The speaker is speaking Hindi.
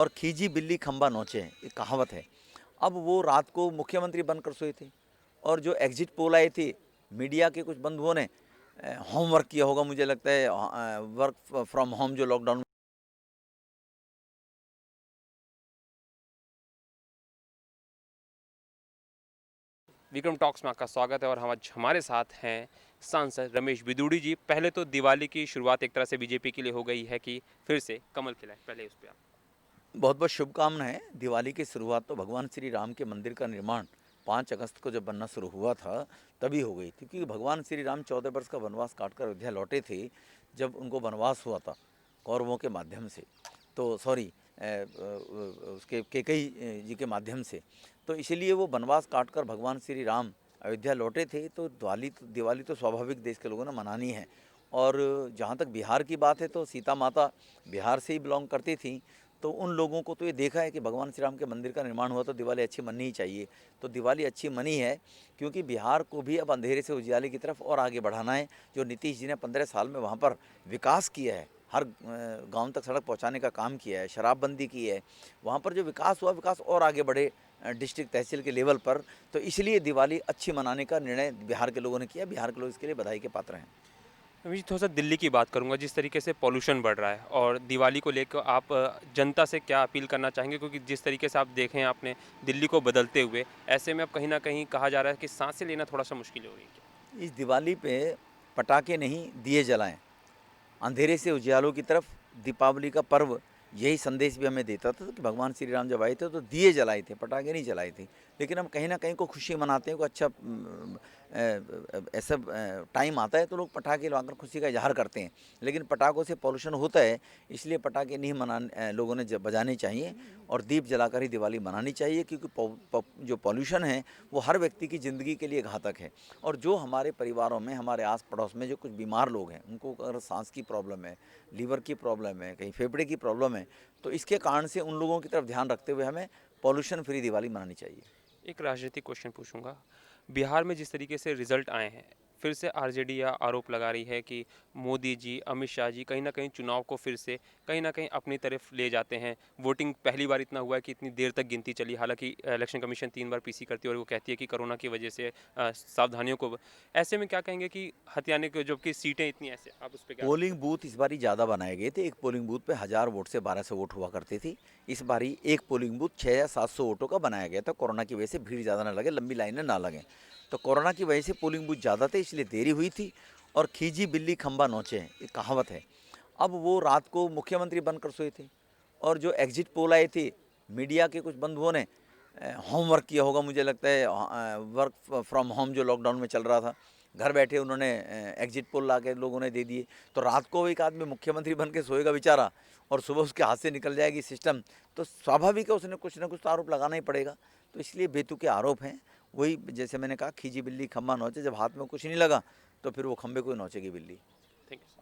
और खींची बिल्ली खंबा नोचे, ये कहावत है। अब वो रात को मुख्यमंत्री बनकर सोए थे और जो एग्जिट पोल आई थी, मीडिया के कुछ बंधुओं ने होमवर्क किया होगा, मुझे लगता है वर्क फ्रॉम होम जो लॉकडाउन। विक्रम टॉक्स में आपका स्वागत है और हम आज हमारे साथ हैं सांसद रमेश बिदूड़ी जी। पहले तो दिवाली की शुरुआत एक तरह से बीजेपी के लिए हो गई है कि फिर से कमल खिलाए, पहले उस पे आप। बहुत बहुत शुभकामनाएं। दिवाली की शुरुआत तो भगवान श्री राम के मंदिर का निर्माण 5 अगस्त को जब बनना शुरू हुआ था तभी हो गई थी, क्योंकि भगवान श्री राम 14 वर्ष का वनवास काटकर अयोध्या लौटे थे जब उनको वनवास हुआ था कौरवों के माध्यम से, तो सॉरी उसके कैकेयी जी के माध्यम से। तो इसीलिए वो वनवास काटकर भगवान श्री राम अयोध्या लौटे थे, तो दिवाली तो स्वाभाविक देश के लोगों ने मनानी है। और जहाँ तक बिहार की बात है तो सीता माता बिहार से ही बिलोंग करती थी, तो उन लोगों को तो ये देखा है कि भगवान श्री राम के मंदिर का निर्माण हुआ तो दिवाली अच्छी मननी ही चाहिए। तो दिवाली अच्छी मनी है, क्योंकि बिहार को भी अब अंधेरे से उजियाले की तरफ और आगे बढ़ाना है। जो नीतीश जी ने 15 साल में वहाँ पर विकास किया है, हर गांव तक सड़क पहुँचाने का काम किया है, शराबबंदी की है, वहाँ पर जो विकास हुआ, विकास और आगे बढ़े डिस्ट्रिक्ट तहसील के लेवल पर। तो इसलिए दिवाली अच्छी मनाने का निर्णय बिहार के लोगों ने किया। बिहार के लोग इसके लिए बधाई के पात्र हैं। रमेश जी, थोड़ा सा दिल्ली की बात करूंगा। जिस तरीके से पॉल्यूशन बढ़ रहा है और दिवाली को लेकर आप जनता से क्या अपील करना चाहेंगे, क्योंकि जिस तरीके से आप देखें आपने दिल्ली को बदलते हुए, ऐसे में अब कहीं ना कहीं कहा जा रहा है कि सांसें लेना थोड़ा सा मुश्किल हो रही है। इस दिवाली पे पटाखे नहीं, दिए जलाएं। अंधेरे से उजियालों की तरफ दीपावली का पर्व यही संदेश भी हमें देता था कि भगवान श्री राम जब आए थे तो दिए जलाए थे, पटाखे नहीं जलाए थे। लेकिन हम कहीं ना कहीं को खुशी मनाते हैं, को अच्छा ऐसा टाइम आता है तो लोग पटाखे लगाकर खुशी का इजहार करते हैं। लेकिन पटाखों से पॉल्यूशन होता है, इसलिए पटाखे नहीं लोगों ने बजाने चाहिए और दीप जलाकर ही दिवाली मनानी चाहिए, क्योंकि जो पॉल्यूशन है वो हर व्यक्ति की ज़िंदगी के लिए घातक है। और जो हमारे परिवारों में, हमारे आस पड़ोस में जो कुछ बीमार लोग हैं, उनको अगर सांस की प्रॉब्लम है, लीवर की प्रॉब्लम है, कहीं फेफड़े की प्रॉब्लम है, तो इसके कारण से उन लोगों की तरफ ध्यान रखते हुए हमें पॉल्यूशन फ्री दिवाली मनानी चाहिए। एक राजनीतिक क्वेश्चन पूछूंगा। बिहार में जिस तरीके से रिजल्ट आए हैं, फिर से आरजेडी या आरोप लगा रही है कि मोदी जी, अमित शाह जी कहीं ना कहीं चुनाव को फिर से कहीं ना कहीं अपनी तरफ ले जाते हैं। वोटिंग पहली बार इतना हुआ है कि इतनी देर तक गिनती चली। हालांकि इलेक्शन कमीशन 3 बार पीसी करती है और वो कहती है कि कोरोना की वजह से सावधानियों को। ऐसे में क्या कहेंगे कि हथियाने को, जबकि सीटें इतनी, ऐसे आप उस पर क्या पोलिंग बूथ इस बारी ज़्यादा बनाए गए थे। एक पोलिंग बूथ पे 1000 वोट से 1200 वोट हुआ करते थे। इस बारी एक पोलिंग बूथ 600 या 700 वोटों का बनाया गया था, कोरोना की वजह से भीड़ ज़्यादा ना लगे, लंबी लाइनें ना लगें। तो कोरोना की वजह से पोलिंग बूथ ज़्यादा थे, इसलिए देरी हुई थी। और खींची बिल्ली खंबा नोचे, ये कहावत है। अब वो रात को मुख्यमंत्री बनकर सोए थे और जो एग्जिट पोल आए थे, मीडिया के कुछ बंधुओं ने होमवर्क किया होगा, मुझे लगता है वर्क फ्रॉम होम जो लॉकडाउन में चल रहा था, घर बैठे उन्होंने एग्जिट पोल ला के लोगों ने दे दिए। तो रात को एक आदमी मुख्यमंत्री बन के सोएगा बेचारा और सुबह उसके हाथ से निकल जाएगी सिस्टम, तो स्वाभाविक है उसने कुछ ना कुछ तो आरोप लगाना ही पड़ेगा। तो इसलिए बेतुके आरोप हैं। वही जैसे मैंने कहा, खींची बिल्ली खंबा नोचे, जब हाथ में कुछ नहीं लगा तो फिर वो खंबे को ही नोचेगी बिल्ली। Thank you.